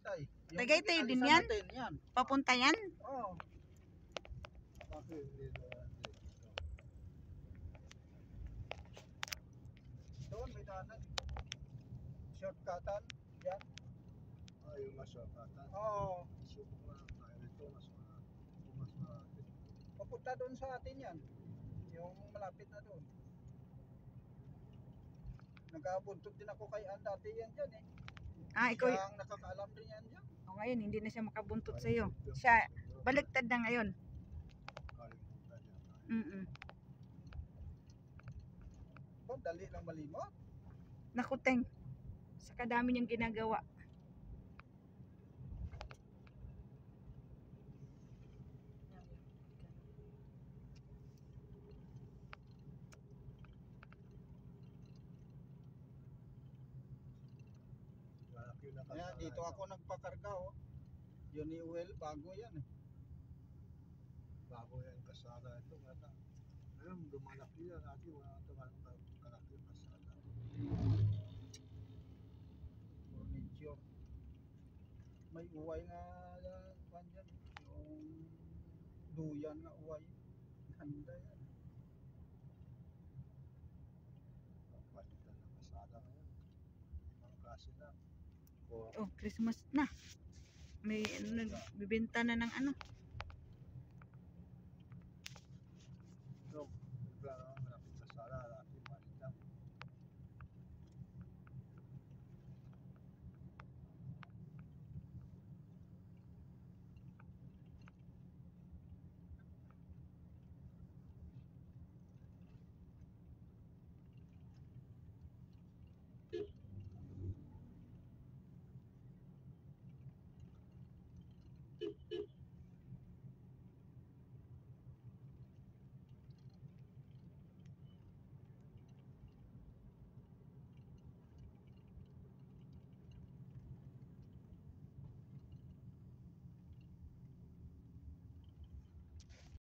Tagaytay. Yung Tagaytay din alisan yan? natin, yan. Papunta yan? Oo. Bakit hindi doon? Doon may daanan. Shortcutan. Yan. Yung masyokatan. Oo. Subok na. Ito mas marami. Papunta doon sa atin yan. Yung malapit na doon. Nagkabuntot din ako kay Ann dati yan dyan eh. Ikaw. Siya ang nakakaalam din yan dyan. Ngayon, hindi na siya makabuntot sa'yo. Siya, baliktad na ngayon. Dali lang malimot. Nakuteng. Sa kadami niyang ginagawa. Ayan, dito ako nagpakarga oh. Yun ni Uel, bago yan eh. Bago yan kasada ito. Ayun, lumalaki yan. Ati, wala ito kalaki yung kasada. Furniture. May uway nga dyan. Yung duyan nga uway. Ganda yan. Palitan ng kasada ngayon. Ibang klase na. Oh, Christmas na. May bibenta na ng ano.